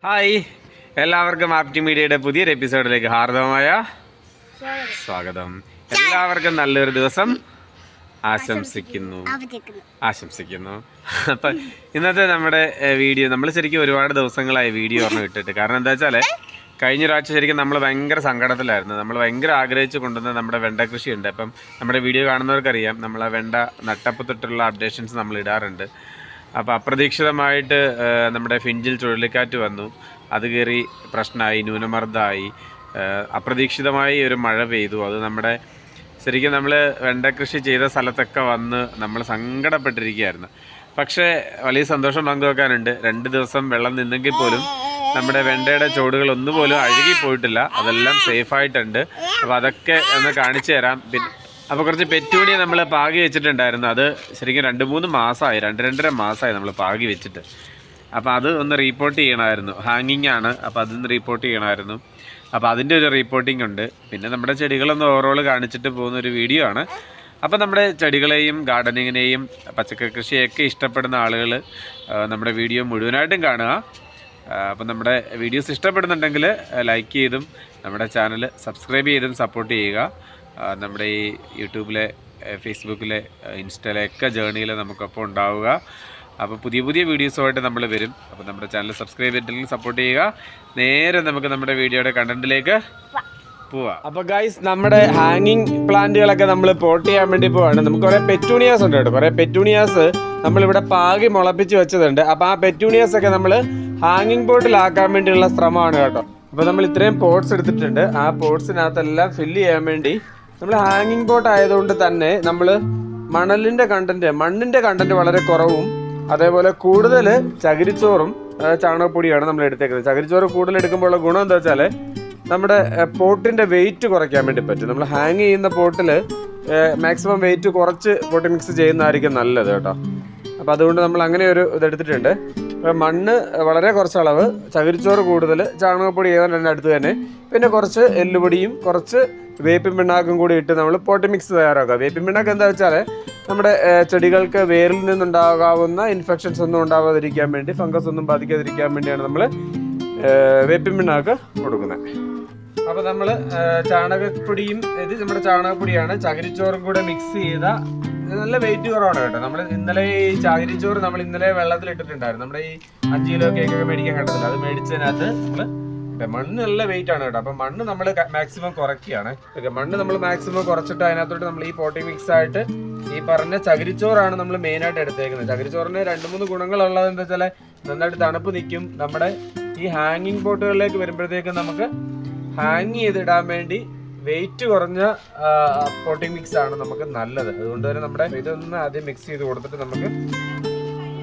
Hi, എല്ലാവർക്കും ആപ്റ്റി മീഡിയയുടെ പുതിയൊരു എപ്പിസോഡിലേക്ക് ഹാർദവമായ സ്വാഗതം. എല്ലാവർക്കും നല്ലൊരു ദിവസം ആശംസിക്കുന്നു. അപ്പം ഇന്നത്തെ നമ്മുടെ വീഡിയോ നമ്മൾ ശരിക്കും ഒരുപാട് ദിവസങ്ങളായി വീഡിയോ ഓർമ്മ ഇട്ടിട്ട്. കാരണം എന്താ വെച്ചാൽ കഴിഞ്ഞ ഒരാഴ്ച ശരിക്കും നമ്മൾ ഭയങ്കര സങ്കടത്തിലായിരുന്നു. നമ്മൾ ഭയങ്കര ആഗ്രഹിച്ച് കൊണ്ടുവന്ന നമ്മുടെ വെണ്ട കൃഷിയുണ്ട്. അപ്പം നമ്മുടെ വീഡിയോ കാണുന്നവർക്കറിയാം, നമ്മൾ ആ വെണ്ട നട്ടപ്പ് തൊട്ടുള്ള അപ്ഡേഷൻസ് നമ്മൾ ഇടാറുണ്ട്. അപ്പോൾ അപ്രതീക്ഷിതമായിട്ട് നമ്മുടെ ഫിഞ്ചിൽ ചുഴലിക്കാറ്റ് വന്നു. അത് കയറി പ്രശ്നമായി, ന്യൂനമർദ്ദമായി, അപ്രതീക്ഷിതമായി ഒരു മഴ പെയ്തു. അത് നമ്മുടെ ശരിക്കും നമ്മൾ വെണ്ട കൃഷി ചെയ്ത സ്ഥലത്തൊക്കെ വന്ന് നമ്മൾ സങ്കടപ്പെട്ടിരിക്കുകയായിരുന്നു. പക്ഷേ വലിയ സന്തോഷം പങ്കുവെക്കാനുണ്ട്. 2 ദിവസം വെള്ളം നിന്നെങ്കിൽ പോലും നമ്മുടെ വെണ്ടയുടെ ചോടുകൾ ഒന്നുപോലും അഴുകിപ്പോയിട്ടില്ല. അതെല്ലാം സേഫായിട്ടുണ്ട്. അപ്പോൾ അതൊക്കെ ഒന്ന് കാണിച്ചു തരാം. അപ്പോൾ കുറച്ച് പെറ്റൂണിയെ നമ്മൾ പാകി വെച്ചിട്ടുണ്ടായിരുന്നു. അത് ശരിക്കും 2-3 മാസമായി, 2-2.5 മാസമായി നമ്മൾ പാകി വെച്ചിട്ട്. അപ്പോൾ അത് ഒന്ന് റീപ്പോർട്ട് ചെയ്യണമായിരുന്നു. ഹാങ്ങിങ് ആണ്, അപ്പോൾ അതൊന്ന് റിപ്പോർട്ട് ചെയ്യണമായിരുന്നു. അപ്പോൾ അതിൻ്റെ ഒരു റിപ്പോർട്ടിംഗ് ഉണ്ട്. പിന്നെ നമ്മുടെ ചെടികളൊന്ന് ഓവറോൾ കാണിച്ചിട്ട് പോകുന്ന ഒരു വീഡിയോ ആണ്. അപ്പോൾ നമ്മുടെ ചെടികളെയും ഗാർഡനിങ്ങിനെയും പച്ചക്കറി കൃഷിയൊക്കെ ഇഷ്ടപ്പെടുന്ന ആളുകൾ നമ്മുടെ വീഡിയോ മുഴുവനായിട്ടും കാണുക. അപ്പം നമ്മുടെ വീഡിയോസ് ഇഷ്ടപ്പെടുന്നുണ്ടെങ്കിൽ ലൈക്ക് ചെയ്തും നമ്മുടെ ചാനൽ സബ്സ്ക്രൈബ് ചെയ്തും സപ്പോർട്ട് ചെയ്യുക. നമ്മുടെ ഈ യൂട്യൂബിലെ, ഫേസ്ബുക്കിലെ, ഇൻസ്റ്റയിലൊക്കെ ജേർണിയിൽ നമുക്കൊപ്പം ഉണ്ടാവുക. അപ്പോൾ പുതിയ പുതിയ വീഡിയോസുമായിട്ട് നമ്മൾ വരും. അപ്പോൾ നമ്മുടെ ചാനൽ സബ്സ്ക്രൈബ് ചെയ്തിട്ടുണ്ടെങ്കിൽ സപ്പോർട്ട് ചെയ്യുക. നേരെ നമുക്ക് നമ്മുടെ വീഡിയോയുടെ കണ്ടന്റിലേക്ക് പോവാം. അപ്പോൾ ഗൈസ്, നമ്മുടെ ഹാങ്ങിങ് പ്ലാന്റുകളൊക്കെ നമ്മൾ പോട്ട് ചെയ്യാൻ വേണ്ടി പോവാണ്. നമുക്ക് കുറേ പെറ്റൂണിയാസ് ഉണ്ട് കേട്ടോ. കുറേ പെറ്റൂണിയാസ് നമ്മളിവിടെ പാകി മുളപ്പിച്ച് വെച്ചതുണ്ട്. അപ്പോൾ ആ പെറ്റൂണിയാസ് ഒക്കെ നമ്മൾ ഹാങ്ങിങ് പോട്ടിലാക്കാൻ വേണ്ടിയുള്ള ശ്രമമാണ് കേട്ടോ. അപ്പോൾ നമ്മൾ ഇത്രയും പോട്ട്സ് എടുത്തിട്ടുണ്ട്. ആ പോട്ട്സിനകത്തെല്ലാം ഫില്ല് ചെയ്യാൻ വേണ്ടി നമ്മൾ ഹാങ്ങിങ് പോട്ട് ആയതുകൊണ്ട് തന്നെ നമ്മൾ മണ്ണിൻ്റെ കണ്ടന്റ് വളരെ കുറവും, അതേപോലെ കൂടുതൽ ചകിരിച്ചോറും ചാണകപ്പൊടിയാണ് നമ്മൾ എടുത്തേക്കുന്നത്. ചകിരിച്ചോറ് കൂടുതൽ എടുക്കുമ്പോഴുള്ള ഗുണം എന്താ വെച്ചാൽ നമ്മുടെ പോട്ടിൻ്റെ വെയിറ്റ് കുറയ്ക്കാൻ വേണ്ടി പറ്റും. നമ്മൾ ഹാങ് ചെയ്യുന്ന പോട്ടിൽ മാക്സിമം വെയിറ്റ് കുറച്ച് പോട്ടി മിക്സ് ചെയ്യുന്നതായിരിക്കും നല്ലത് കേട്ടോ. അപ്പോൾ അതുകൊണ്ട് നമ്മൾ അങ്ങനെ ഒരു ഇതെടുത്തിട്ടുണ്ട്. മണ്ണ് വളരെ കുറച്ച് അളവ്, ചകിരിച്ചോറ് കൂടുതൽ, ചാണകപ്പൊടി ഏതാണ്ട് അടുത്ത് തന്നെ, പിന്നെ കുറച്ച് എല്ലുപൊടിയും കുറച്ച് വേപ്പിൻ പിണ്ണാക്കും കൂടി ഇട്ട് നമ്മൾ പോട്ടി മിക്സ് തയ്യാറാക്കുക. വേപ്പിൻ പിണ്ണാക്ക് എന്താ വെച്ചാൽ നമ്മുടെ ചെടികൾക്ക് വേരിൽ നിന്നുണ്ടാകാവുന്ന ഇൻഫെക്ഷൻസ് ഒന്നും ഉണ്ടാവാതിരിക്കാൻ വേണ്ടി, ഫംഗസ് ഒന്നും ബാധിക്കാതിരിക്കാൻ വേണ്ടിയാണ് നമ്മൾ വേപ്പിൻ പിണ്ണാക്ക് കൊടുക്കുന്നത്. അപ്പോൾ നമ്മൾ ചാണകപ്പൊടിയും, ഇത് നമ്മുടെ ചാണകപ്പൊടിയാണ്, ചകിരിച്ചോറും കൂടെ മിക്സ് ചെയ്ത നല്ല വെയിറ്റ് കുറവാണ് കേട്ടോ. നമ്മൾ ഇന്നലെ ഈ ചകിരിച്ചോറ് നമ്മൾ ഇന്നലെ വെള്ളത്തിലിട്ടിട്ടുണ്ടായിരുന്നു. നമ്മുടെ ഈ 5 കിലോ കേക്കൊക്കെ മേടിക്കാൻ കണ്ടതില്ല, അത് മേടിച്ചതിനകത്ത് നമ്മൾ മണ്ണ് നല്ല വെയിറ്റ് ആണ് കേട്ടോ. അപ്പം മണ്ണ് നമ്മൾ മാക്സിമം കുറയ്ക്കുകയാണ്. മണ്ണ് നമ്മൾ മാക്സിമം കുറച്ചിട്ട് അതിനകത്തോട്ട് നമ്മൾ ഈ പോട്ടി മിക്സ് ആയിട്ട് ഈ പറഞ്ഞ ചകിരിച്ചോറാണ് നമ്മൾ മെയിനായിട്ട് എടുത്തേക്കുന്നത്. ചകിരിച്ചോറിന് 2-3 ഗുണങ്ങളുള്ളത് എന്താ വെച്ചാൽ നന്നായിട്ട് തണുപ്പ് നിൽക്കും. നമ്മുടെ ഈ ഹാങ്ങിങ് പോട്ടുകളിലേക്ക് വരുമ്പോഴത്തേക്കും നമുക്ക് ഹാങ് ചെയ്തിടാൻ വേണ്ടി വെയിറ്റ് കുറഞ്ഞ പോട്ടി മിക്സ് ആണ് നമുക്ക് നല്ലത്. അതുകൊണ്ട് തന്നെ നമ്മുടെ ഇതൊന്ന് ആദ്യം മിക്സ് ചെയ്ത് കൊടുത്തിട്ട്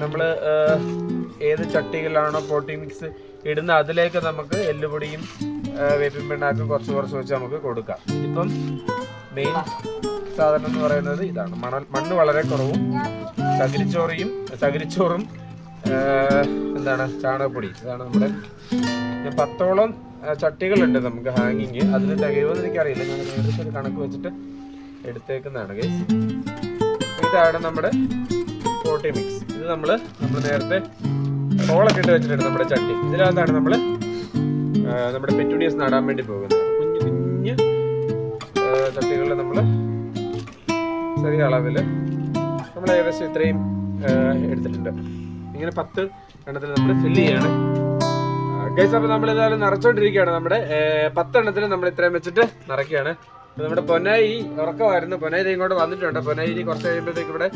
നമ്മൾ ഏത് ചട്ടികളിലാണോ പോട്ടി മിക്സ് ഇടുന്ന അതിലേക്ക് നമുക്ക് എല്ലുപൊടിയും വേപ്പിൻ പിണ്ണാക്കും കുറച്ച് വെച്ച് നമുക്ക് കൊടുക്കാം. ഇതിപ്പം മെയിൻ സാധനം എന്ന് പറയുന്നത് ഇതാണ്. മണ്ണ് വളരെ കുറവും, ചകിരിച്ചോറും എന്താണ് ചാണകപ്പൊടി. ഇതാണ് നമ്മുടെ 10ഓളം ചട്ടികളുണ്ട് നമുക്ക് ഹാങ്ങിങ്. അതിന് തികയുമെന്ന് എനിക്കറിയില്ല, ഞാൻ ഏകദേശം ഒരു കണക്ക് വെച്ചിട്ട് എടുത്തേക്കുന്നതാണ് ഗൈസ്. ഇതാണ് നമ്മുടെ പോട്ടി മിക്സ്. ഇത് നമ്മൾ നേരത്തെ ഹോളൊക്കെ ഇട്ട് വെച്ചിട്ടുണ്ട് നമ്മുടെ ചട്ടി. ഇതിനകത്താണ് നമ്മൾ നമ്മുടെ പെറ്റൂണിയസ് നടാൻ വേണ്ടി പോകുന്നത്. കുഞ്ഞു ചട്ടികളിൽ നമ്മൾ ചെറിയ അളവിൽ നമ്മൾ ഏകദേശം ഇത്രയും എടുത്തിട്ടുണ്ട്. ഇങ്ങനെ 10 എണ്ണത്തിൽ നമ്മൾ ഫില്ല് ചെയ്യാണ് ഗൈസ്. അപ്പോൾ നമ്മൾ ഏതായാലും നിറച്ചോണ്ടിരിക്കുകയാണ്. നമ്മുടെ 10 എണ്ണത്തിൽ നമ്മൾ ഇത്രയും വെച്ചിട്ട് നിറയ്ക്കുകയാണ്. നമ്മുടെ പൊന്നായി ഉറക്കമായിരുന്നു. പൊന്നായി ഇങ്ങോട്ട് വന്നിട്ടുണ്ട്. പൊന്നായി കുറച്ച് കഴിയുമ്പോഴത്തേക്ക് ഇവിടെ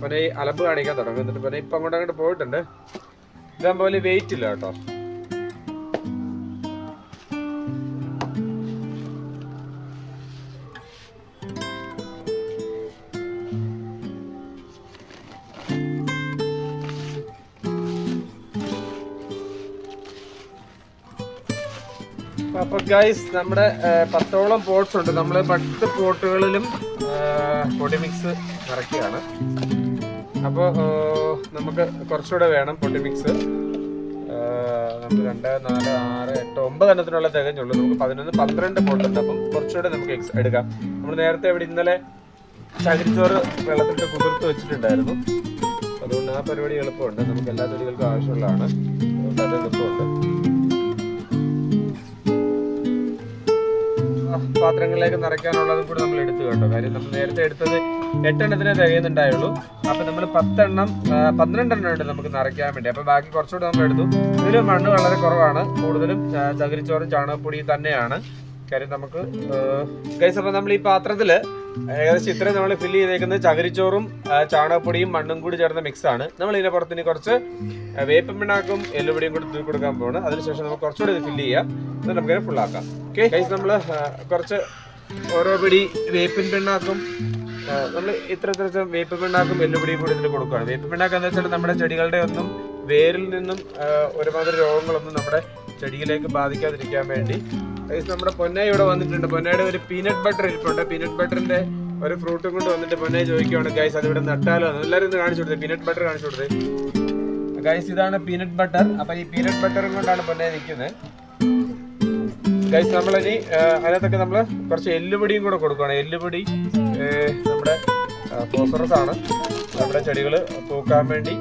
പൊന്നായി അലമ്പ് കാണിക്കാൻ തുടങ്ങും. എന്നിട്ട് പൊന്നായി ഇപ്പം അങ്ങോട്ട് പോയിട്ടുണ്ട്. ഇതാകുമ്പോൾ വെയിറ്റ് ഇല്ല കേട്ടോ. അപ്പോൾ ഗൈസ്, നമ്മുടെ 10ഓളം പോട്ട്സ് ഉണ്ട്. നമ്മൾ 10 പോട്ടുകളിലും പൊടി മിക്സ് നിറയ്ക്കുകയാണ്. അപ്പോൾ നമുക്ക് കുറച്ചുകൂടെ വേണം പൊടി മിക്സ്. നമ്മൾ 2, 4, 6, 8, 9 എണ്ണത്തിനുള്ള തികഞ്ഞുള്ളൂ. നമുക്ക് 11, 12 പോട്ടുണ്ട്. അപ്പം കുറച്ചുകൂടെ നമുക്ക് എടുക്കാം. നമ്മൾ നേരത്തെ ഇവിടെ ഇന്നലെ ചകിരിച്ചോറ് വെള്ളത്തിലിട്ട് കുതിർത്ത് വെച്ചിട്ടുണ്ടായിരുന്നു. അതുകൊണ്ട് ആ പരിപാടി എളുപ്പമുണ്ട്. നമുക്ക് എല്ലാ ചെടികൾക്കും ആവശ്യമുള്ളതാണ്. അതുകൊണ്ട് അത് എളുപ്പമുണ്ട്. പാത്രങ്ങളിലേക്ക് നിറയ്ക്കാനുള്ളതും കൂടി നമ്മൾ എടുത്തു കേട്ടോ. കാര്യം നമ്മൾ നേരത്തെ എടുത്തത് 8 എണ്ണത്തിനെ തികയുന്നുണ്ടായുള്ളൂ. അപ്പം നമ്മൾ 12 എണ്ണം ഉണ്ട് നമുക്ക് നിറയ്ക്കാൻ വേണ്ടി. അപ്പം ബാക്കി കുറച്ചുകൂടെ നമ്മൾ എടുത്തു. ഇതിൽ മണ്ണ് വളരെ കുറവാണ്, കൂടുതലും ചകിരിച്ചോറും ചാണകപ്പൊടിയും തന്നെയാണ്. കാര്യം നമുക്ക് ഗൈസ്, അപ്പം നമ്മൾ ഈ പാത്രത്തിൽ ഏകദേശം ഇത്രയും നമ്മൾ ഫില്ല് ചെയ്തേക്കുന്നത് ചകിരിച്ചോറും ചാണകപ്പൊടിയും മണ്ണും കൂടി ചേർന്ന മിക്സ് ആണ്. നമ്മൾ ഇതിനെ പുറത്തിന് കുറച്ച് വേപ്പൻ പിണ്ണാക്കും എല്ലുപൊടിയും കൂടി തൂക്കി കൊടുക്കാൻ പോകണം. അതിനുശേഷം നമുക്ക് കുറച്ചുകൂടി ഇത് ഫില്ല് ചെയ്യാം, എന്നിട്ട് നമുക്കിത് ഫുള്ളാക്കാം. ഓക്കെ ഗൈസ്, നമ്മൾ കുറച്ച് ഓരോ പിടി വേപ്പിൻ പിണ്ണാക്കും നമ്മൾ ഇത്ര വേപ്പിൻ പിണ്ണാക്കും എല്ലുപൊടിയും കൂടി ഇതിൽ കൊടുക്കുകയാണ്. വേപ്പിൻ പിണ്ണാക്ക് എന്താ വെച്ചാൽ നമ്മുടെ ചെടികളുടെ ഒന്നും വേരിൽ നിന്നും ഒരുമാതിരി രോഗങ്ങളൊന്നും നമ്മുടെ ചെടിയിലേക്ക് ബാധിക്കാതിരിക്കാൻ വേണ്ടി. നമ്മുടെ പൊന്നായി ഇവിടെ വന്നിട്ടുണ്ട്. പൊന്നായുടെ ഒരു പീനട്ട് ബട്ടർ ഇരിപ്പുണ്ട്. പീനട്ട് ബട്ടറിന്റെ ഒരു ഫ്രൂട്ടും കൊണ്ട് വന്നിട്ട് പൊന്നായി ചോദിക്കുകയാണ് ഗൈസ് അതിവിടെ നട്ടാലോ. എല്ലാവരും ഒന്ന് കാണിച്ചു കൊടുത്തത്, പീനട്ട് ബട്ടർ കാണിച്ചു കൊടുത്തത് ഗൈസ്. ഇതാണ് പീനട്ട് ബട്ടർ. അപ്പൊ ഈ പീനട്ട് ബട്ടറും കൊണ്ടാണ് പൊന്നായി നിൽക്കുന്നത് ഗൈസ്. നമ്മളിനി അതിനകത്തൊക്കെ നമ്മൾ കുറച്ച് എല്ലുപൊടിയും കൂടെ കൊടുക്കുകയാണ്. എല്ലുപൊടി നമ്മുടെ ഫോസ്ഫറസ് ആണ്, നമ്മുടെ ചെടികൾ പൂക്കാൻ വേണ്ടി.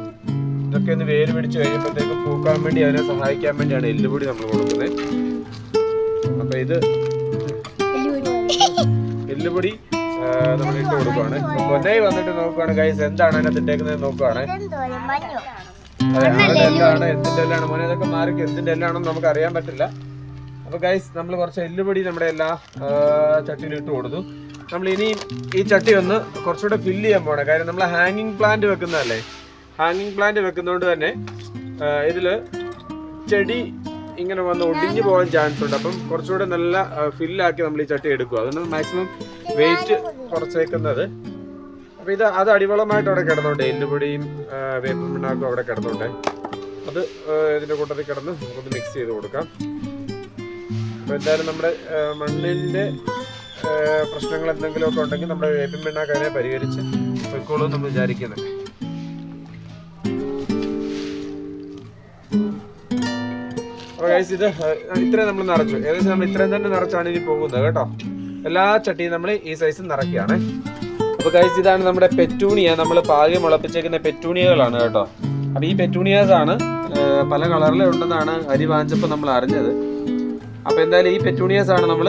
ഇതൊക്കെ ഒന്ന് വേര് പിടിച്ച് കഴിയുമ്പോഴത്തേക്കും പൂക്കാൻ വേണ്ടി അതിനെ സഹായിക്കാൻ വേണ്ടിയാണ് എല്ലുപൊടി നമ്മൾ കൊടുക്കുന്നത്. അപ്പൊ ഇത് എല്ലുപൊടി നമ്മൾ ഇട്ട് കൊടുക്കുകയാണ്. പൊന്നായി വന്നിട്ട് നോക്കുകയാണ് ഗൈസ് എന്താണ് അതിനകത്ത് ഇട്ടേക്കുന്നത് നോക്കുകയാണ്. എന്താണ് എന്തിന്റെ എല്ലാണ് മോനെ, ഇതൊക്കെ മാറിക്കും എന്തിന്റെ എല്ലാണെന്ന് നമുക്ക് അറിയാൻ പറ്റില്ല. അപ്പൊ ഗൈസ് നമ്മൾ കുറച്ച് എല്ലുപൊടി നമ്മുടെ എല്ലാ ചട്ടിയിലും ഇട്ട് കൊടുത്തു. നമ്മൾ ഇനി ഈ ചട്ടി ഒന്ന് കുറച്ചുകൂടെ ഫില്ല് ചെയ്യാൻ പോകണം. കാര്യം നമ്മൾ ഹാങ്ങിങ് പ്ലാന്റ് വെക്കുന്നതല്ലേ. ഹാങ്ങിങ് പ്ലാന്റ് വെക്കുന്നതുകൊണ്ട് തന്നെ ഇതില് ചെടി ഇങ്ങനെ വന്ന് ഒടിഞ്ഞു പോകാൻ ചാൻസ് ഉണ്ട്. അപ്പം കുറച്ചുകൂടെ നല്ല ഫില്ലാക്കി നമ്മൾ ഈ ചട്ടി എടുക്കുക. അതുകൊണ്ട് മാക്സിമം വെയിറ്റ് കുറച്ചേക്കുന്നത്. അപ്പം അത് അടിവളമായിട്ട് അവിടെ കിടന്നുണ്ട്. എല്ലുപൊടിയും വേപ്പിൻ പിണ്ണാക്കും അവിടെ കിടന്നുണ്ട്. അത് ഇതിൻ്റെ കൂട്ടത്തിൽ കിടന്ന് നമുക്കൊന്ന് മിക്സ് ചെയ്ത് കൊടുക്കാം. അപ്പോൾ എന്തായാലും നമ്മുടെ മണ്ണിൻ്റെ പ്രശ്നങ്ങൾ എന്തെങ്കിലുമൊക്കെ ഉണ്ടെങ്കിൽ നമ്മുടെ വേപ്പിൻ പിണ്ണാക്ക് അതിനെ പരിഹരിച്ച് വെക്കോളൂ നമ്മൾ വിചാരിക്കുന്നത്. അപ്പോൾ ഗൈസ് ഇത് ഇത്രയും നമ്മൾ നിറച്ചു. ഏകദേശം നമ്മൾ ഇത്രയും തന്നെ നിറച്ചാണ് ഇനി പോകുന്നത് കേട്ടോ. എല്ലാ ചട്ടിയും നമ്മൾ ഈ സൈസ് നിറയ്ക്കുകയാണ്. അപ്പോൾ ഗൈസ് ഇതാണ് നമ്മുടെ പെറ്റൂണിയ. നമ്മൾ പാകി മുളപ്പിച്ചേക്കുന്ന പെറ്റൂണിയകളാണ് കേട്ടോ. അപ്പോൾ ഈ പെറ്റൂണിയാസ് ആണ് പല കളറിലും ഉണ്ടെന്നാണ് അരി വാങ്ങിച്ചപ്പോൾ നമ്മൾ അറിഞ്ഞത്. അപ്പോൾ എന്തായാലും ഈ പെറ്റൂണിയാസ് ആണ് നമ്മൾ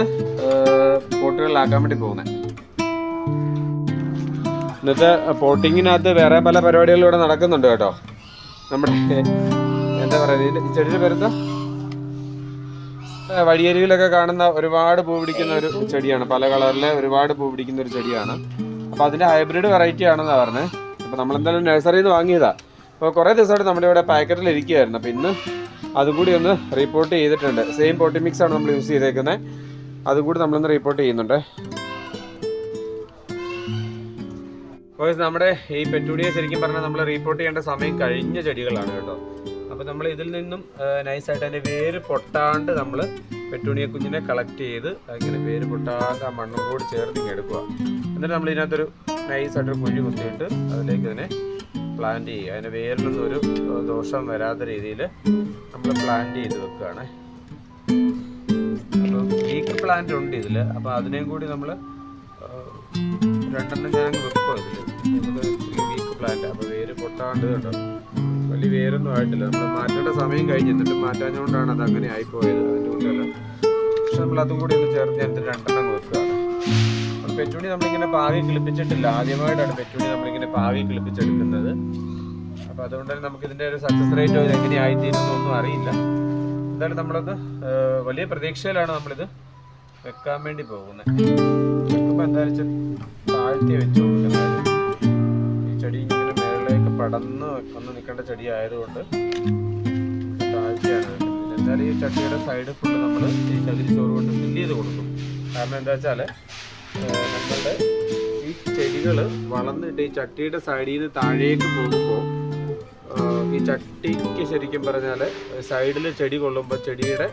പോട്ടുകളിലാക്കാൻ വേണ്ടി പോകുന്നത്. ഇന്നത്തെ പോട്ടിങ്ങിനകത്ത് വേറെ പല പരിപാടികളും ഇവിടെ നടക്കുന്നുണ്ട് കേട്ടോ. നമ്മുടെ എന്താ പറയുക, ഈ ചെടിയുടെ പേരെന്താ, വഴിയരികിലൊക്കെ കാണുന്ന ഒരുപാട് പൂ പിടിക്കുന്ന ഒരു ചെടിയാണ്. പല കളറിലെ ഒരുപാട് പൂ പിടിക്കുന്ന ഒരു ചെടിയാണ്. അപ്പോൾ അതിൻ്റെ ഹൈബ്രിഡ് വെറൈറ്റി ആണെന്നാണ് പറഞ്ഞത്. അപ്പോൾ നമ്മളെന്തായാലും നഴ്സറിയിൽ നിന്ന് വാങ്ങിയതാ. അപ്പോൾ കുറേ ദിവസമായിട്ട് നമ്മുടെ ഇവിടെ പാക്കറ്റിൽ ഇരിക്കുകയായിരുന്നു. അപ്പോൾ ഇന്ന് അതുകൂടി ഒന്ന് റിപ്പോർട്ട് ചെയ്തിട്ടുണ്ട്. സെയിം പോട്ടി മിക്സ് ആണ് നമ്മൾ യൂസ് ചെയ്തേക്കുന്നത്. അതുകൂടി നമ്മളൊന്ന് റിപ്പോർട്ട് ചെയ്യുന്നുണ്ട്. അപ്പോൾ നമ്മുടെ ഈ പെറ്റൂണിയ ശരിക്കും പറഞ്ഞാൽ നമ്മൾ റിപ്പോർട്ട് ചെയ്യേണ്ട സമയം കഴിഞ്ഞ ചെടികളാണ് കേട്ടോ. അപ്പോൾ നമ്മൾ ഇതിൽ നിന്നും നൈസായിട്ട് അതിൻ്റെ വേര് പൊട്ടാണ്ട് നമ്മൾ പെറ്റൂണിയ കുഞ്ഞിനെ കളക്ട് ചെയ്ത് അങ്ങനെ വേര് പൊട്ടാണ്ട് ആ മണ്ണും കൂടി ചേർത്ത് ഇങ്ങനെ എടുക്കുക. എന്നിട്ട് നമ്മൾ ഇതിനകത്തൊരു നൈസായിട്ടൊരു കുഴി കുത്തിയിട്ട് അതിലേക്ക് ഇതിനെ പ്ലാന്റ് ചെയ്യുക. അതിന് വേരിലൊന്നും ഒരു ദോഷം വരാത്ത രീതിയിൽ നമ്മൾ പ്ലാന്റ് ചെയ്ത് വെക്കുകയാണ്. അപ്പോൾ വീക്ക് പ്ലാന്റ് ഉണ്ട് ഇതിൽ. അപ്പോൾ അതിനെയും കൂടി നമ്മൾ 2 എണ്ണം ഞാൻ വെക്കുക ഇതിൽ. Weak plant. അപ്പോൾ വേര് പൊട്ടാണ്ട് കേട്ടോ, വലിയ വേരൊന്നും ആയിട്ടില്ല. നമ്മൾ മാറ്റേണ്ട സമയം കഴിഞ്ഞ് എന്നിട്ട് മാറ്റാഞ്ഞുകൊണ്ടാണ് അത് അങ്ങനെ ആയിപ്പോയത്. അതിൻ്റെ ഉള്ളിൽ പക്ഷെ നമ്മൾ അതും കൂടി ഒന്ന് ചേർത്ത് ഞാൻ 2 എണ്ണം വെക്കുകയാണ്. അപ്പോൾ പെറ്റൂണി നമ്മളിങ്ങനെ പാകി കിളിപ്പിച്ചിട്ടില്ല. ആദ്യമായിട്ടാണ് പെറ്റൂണി നമ്മളിങ്ങനെ പാകി കിളിപ്പിച്ചെടുക്കുന്നത്. അപ്പോൾ അതുകൊണ്ട് തന്നെ നമുക്കിതിൻ്റെ ഒരു സക്സസ് റേറ്റോ ഇത് എങ്ങനെ ആയിത്തീരുന്നൊന്നും അറിയില്ല. എന്തായാലും നമ്മളത് വലിയ പ്രതീക്ഷയിലാണ് നമ്മളിത് വെക്കാൻ വേണ്ടി പോകുന്നത്. വെക്കുമ്പോൾ എന്തായാലും താഴ്ത്തി വെച്ച് കൊടുക്കുന്നത്. ഈ ചെടി ഇങ്ങനെ മേളിലേക്ക് പടന്ന് വന്ന് നിൽക്കേണ്ട ചെടി ആയതുകൊണ്ട് താഴ്ത്തിയാണ് വെക്കുന്നത്. എന്തായാലും ഈ ചട്ടിയുടെ സൈഡ് ഫുള്ള് നമ്മൾ ഈ ചകിരിച്ചോറ് കൊണ്ട് ഫില്ല് ചെയ്ത് കൊടുക്കും. കാരണം എന്താ വെച്ചാൽ നമ്മളുടെ ഈ ചെടികൾ വളർന്നിട്ട് ഈ ചട്ടിയുടെ സൈഡിൽ നിന്ന് താഴേക്ക് പോകുമ്പോൾ ഈ ചട്ടിക്ക് ശരിക്കും പറഞ്ഞാൽ സൈഡിൽ ചെടി കൊള്ളുമ്പോൾ ചെടിയുടെ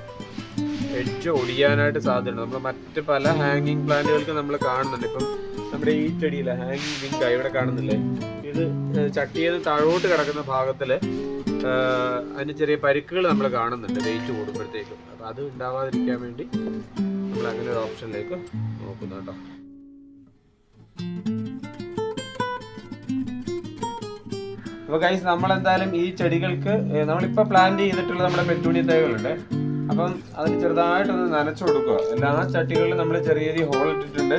എഡ്ജ് ഒടിയാനായിട്ട് സാധ്യതയുണ്ട്. നമ്മൾ മറ്റ് പല ഹാങ്ങിങ് പ്ലാന്റുകൾക്ക് നമ്മൾ കാണുന്നുണ്ട്. ഇപ്പം നമ്മുടെ ഈ ചെടിയില്ല ഹാങ്ങിങ് വിങ്ക ഇവിടെ കാണുന്നില്ലേ, ഇത് ചട്ടിയിൽ നിന്ന് താഴോട്ട് കിടക്കുന്ന ഭാഗത്തിൽ അതിന് ചെറിയ പരിക്കുകൾ നമ്മൾ കാണുന്നുണ്ട് വെയിറ്റ് കൂടുമ്പോഴത്തേക്കും. അപ്പോൾ അത് ഉണ്ടാവാതിരിക്കാൻ വേണ്ടി നമ്മൾ അങ്ങനെ ഒരു ഓപ്ഷനിലേക്ക് നോക്കുന്നു കേട്ടോ. അപ്പോൾ ഗൈസ് നമ്മളെന്തായാലും ഈ ചെടികൾക്ക് നമ്മളിപ്പോൾ പ്ലാന്റ് ചെയ്തിട്ടുള്ള നമ്മുടെ പെറ്റൂണിയ തൈകളുണ്ട്. അപ്പം അതിന് ചെറുതായിട്ടൊന്ന് നനച്ചു കൊടുക്കുക. എല്ലാ ചട്ടികളിലും നമ്മൾ ചെറിയ ചെറിയ ഹോൾ ഇട്ടിട്ടുണ്ട്.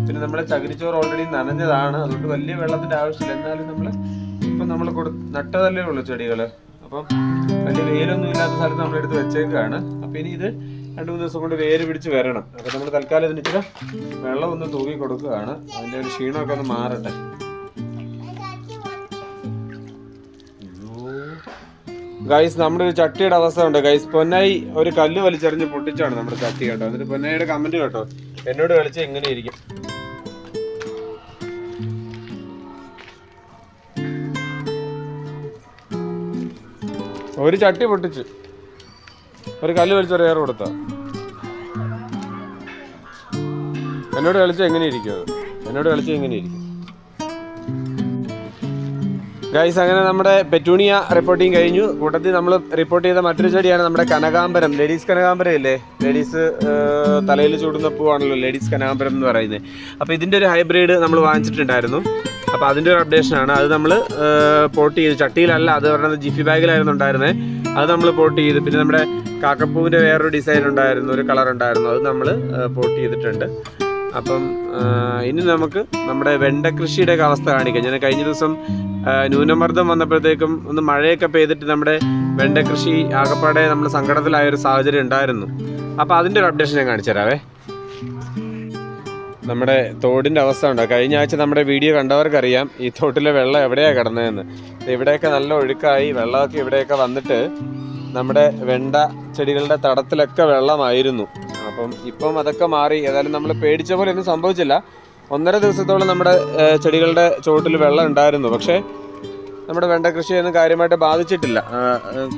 പിന്നെ നമ്മുടെ ചകിരിച്ചോറ് ഓൾറെഡി നനഞ്ഞതാണ്, അതുകൊണ്ട് വലിയ വെള്ളത്തിന്റെ ആവശ്യമില്ല. എന്നാലും ഇപ്പം നമ്മൾ നട്ടതല്ലേ ഉള്ളൂ ചെടികൾ. അപ്പം വലിയ വെയിലൊന്നും ഇല്ലാത്ത സ്ഥലത്ത് നമ്മളെടുത്ത് വെച്ചേക്കാണ്. അപ്പം ഇനി ഇത് 2-3 ദിവസം കൊണ്ട് വേര് പിടിച്ച് വരണം. അപ്പം നമ്മൾ തൽക്കാലം ഇതിന് ഇച്ചിരി വെള്ളം ഒന്ന് തൂക്കി കൊടുക്കുകയാണ്. അതിൻ്റെ ഒരു ക്ഷീണമൊക്കെ ഒന്ന് മാറട്ടെ. ഗൈസ്, നമ്മുടെ ഒരു ചട്ടിയുടെ അവസ്ഥ ഉണ്ട് ഗൈസ്. പൊന്നായി ഒരു കല്ല് വലിച്ചെറിഞ്ഞ് പൊട്ടിച്ചാണ് നമ്മുടെ ചട്ടി കേട്ടോ. എന്നിട്ട് പൊന്നായിയുടെ കമന്റ് കേട്ടോ, എന്നോട് കളിച്ച് എങ്ങനെ ഇരിക്കും. ഒരു ചട്ടി പൊട്ടിച്ച് ഒരു കല്ല് വലിച്ചെറിയാറ് കൊടുത്ത എന്നോട് കളിച്ച് എങ്ങനെ ഇരിക്കും അത്? എന്നോട് കളിച്ച് എങ്ങനെ ഇരിക്കും ഗൈസ്? അങ്ങനെ നമ്മുടെ പെറ്റൂണിയ റിപ്പോർട്ടിങ് കഴിഞ്ഞു. കൂട്ടത്തിൽ നമ്മൾ റിപ്പോർട്ട് ചെയ്ത മറ്റൊരു ചെടിയാണ് നമ്മുടെ കനകാംബരം. ലേഡീസ് കനകാംബരം ഇല്ലേ, ലേഡീസ് തലയിൽ ചൂടുന്ന പൂവാണല്ലോ ലേഡീസ് കനകാംബരം എന്ന് പറയുന്നത്. അപ്പോൾ ഇതിൻ്റെ ഒരു ഹൈബ്രിഡ് നമ്മൾ വാങ്ങിച്ചിട്ടുണ്ടായിരുന്നു. അപ്പോൾ അതിൻ്റെ ഒരു അപ്ഡേഷനാണ്. അത് നമ്മൾ പോട്ട് ചെയ്ത്, ചട്ടിയിലല്ല, അത് പറഞ്ഞത് ജിഫി ബാഗിലായിരുന്നു ഉണ്ടായിരുന്നത്. അത് നമ്മൾ പോട്ട് ചെയ്ത്. പിന്നെ നമ്മുടെ കാക്കപ്പൂവിൻ്റെ വേറൊരു ഡിസൈൻ ഉണ്ടായിരുന്നു, ഒരു കളർ ഉണ്ടായിരുന്നു, അത് നമ്മൾ പോട്ട് ചെയ്തിട്ടുണ്ട്. അപ്പം ഇനി നമുക്ക് നമ്മുടെ വെണ്ട കൃഷിയുടെയൊക്കെ അവസ്ഥ കാണിക്കാം. ഞാൻ കഴിഞ്ഞ ദിവസം ന്യൂനമർദ്ദം വന്നപ്പോഴത്തേക്കും ഒന്ന് മഴയൊക്കെ പെയ്തിട്ട് നമ്മുടെ വെണ്ട കൃഷി ആകപ്പാടെ നമ്മൾ സങ്കടത്തിലായൊരു സാഹചര്യം ഉണ്ടായിരുന്നു. അപ്പോൾ അതിൻ്റെ ഒരു അപ്ഡേഷൻ ഞാൻ കാണിച്ചു തരാവേ. നമ്മുടെ തോടിൻ്റെ അവസ്ഥ ഉണ്ട്. കഴിഞ്ഞ ആഴ്ച നമ്മുടെ വീഡിയോ കണ്ടവർക്കറിയാം ഈ തോട്ടിലെ വെള്ളം എവിടെയാണ് കിടന്നതെന്ന്. ഇവിടെയൊക്കെ നല്ല ഒഴുക്കായി വെള്ളമൊക്കെ ഇവിടെയൊക്കെ വന്നിട്ട് നമ്മുടെ വെണ്ട ചെടികളുടെ തടത്തിലൊക്കെ വെള്ളമായിരുന്നു. ഇപ്പം അതൊക്കെ മാറി. ഏതായാലും നമ്മൾ പേടിച്ച പോലെ ഒന്നും സംഭവിച്ചില്ല. 1.5 ദിവസത്തോളം നമ്മുടെ ചെടികളുടെ ചുവട്ടിൽ വെള്ളം ഉണ്ടായിരുന്നു. പക്ഷേ നമ്മുടെ വെണ്ട കൃഷിയൊന്നും കാര്യമായിട്ട് ബാധിച്ചിട്ടില്ല.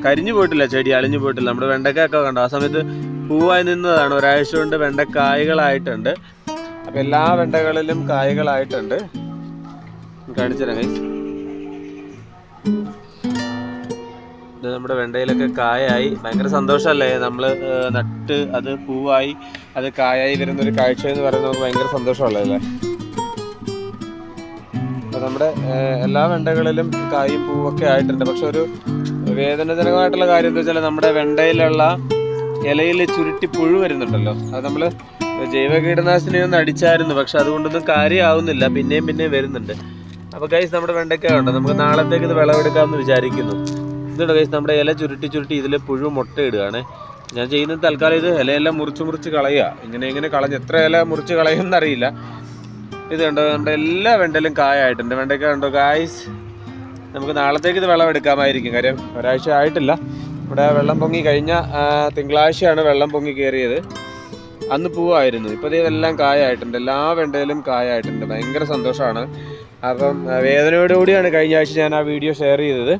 കരിഞ്ഞു പോയിട്ടില്ല, ചെടി അളിഞ്ഞു പോയിട്ടില്ല. നമ്മുടെ വെണ്ടക്കായൊക്കെ കണ്ടു, ആ സമയത്ത് പൂവായി നിന്നതാണ്. ഒരാഴ്ച കൊണ്ട് വെണ്ടക്കായകളായിട്ടുണ്ട്. അപ്പം എല്ലാ വെണ്ടകളിലും കായകളായിട്ടുണ്ട്. കാണിച്ചു തരാം ഗൈസ്. ഇത് നമ്മുടെ വെണ്ടയിലൊക്കെ കായായി. ഭയങ്കര സന്തോഷമല്ലേ, നമ്മൾ നട്ട് അത് പൂവായി അത് കായായി വരുന്നൊരു കാഴ്ച എന്ന് പറയുന്നത് നമുക്ക് ഭയങ്കര സന്തോഷമുള്ളതല്ലേ. അപ്പോൾ നമ്മുടെ എല്ലാ വെണ്ടകളിലും കായും പൂവൊക്കെ ആയിട്ടുണ്ട്. പക്ഷെ ഒരു വേദനാജനകമായിട്ടുള്ള കാര്യം എന്താ വെച്ചാൽ നമ്മുടെ വെണ്ടയിലുള്ള ഇലയിൽ ചുരുട്ടി പുഴു വരുന്നുണ്ടല്ലോ. അത് നമ്മൾ ജൈവ കീടനാശിനി ഒന്ന് അടിച്ചായിരുന്നു, പക്ഷെ അതുകൊണ്ടൊന്നും കാര്യമാവുന്നില്ല, പിന്നെയും വരുന്നുണ്ട്. അപ്പോൾ ഗൈസ്, നമ്മുടെ വെണ്ടയ്ക്ക ഉണ്ട്. നമുക്ക് നാളത്തേക്ക് ഇത് വിളവെടുക്കാമെന്ന് വിചാരിക്കുന്നു. ഇതുണ്ട് ഗൈസ്, നമ്മുടെ ഇല ചുരുട്ടി ഇതിൽ പുഴു മുട്ടയിടുകയാണ്. ഞാൻ ചെയ്യുന്നത് തൽക്കാലം ഇത് ഇലയെല്ലാം മുറിച്ച് കളയുക. ഇങ്ങനെ കളഞ്ഞ് എത്ര ഇല മുറിച്ച് കളയുമെന്നറിയില്ല. ഇത് കണ്ടോ, നമ്മുടെ എല്ലാ വെണ്ടയിലും കായായിട്ടുണ്ട്. വെണ്ടയ്ക്ക കണ്ടോ ഗൈസ്. നമുക്ക് നാളത്തേക്ക് ഇത് വിളവെടുക്കാമായിരിക്കും. കാര്യം ഒരാഴ്ച ആയിട്ടില്ല. ഇവിടെ വെള്ളം പൊങ്ങി കഴിഞ്ഞ തിങ്കളാഴ്ചയാണ് വെള്ളം പൊങ്ങി കയറിയത്. അന്ന് പൂവായിരുന്നു. ഇപ്പോൾ ഇതെല്ലാം കായായിട്ടുണ്ട്. എല്ലാ വെണ്ടയിലും കായായിട്ടുണ്ട്. ഭയങ്കര സന്തോഷമാണ്. അപ്പം വേദനയോടുകൂടിയാണ് കഴിഞ്ഞ ആഴ്ച ഞാൻ ആ വീഡിയോ ഷെയർ ചെയ്തത്.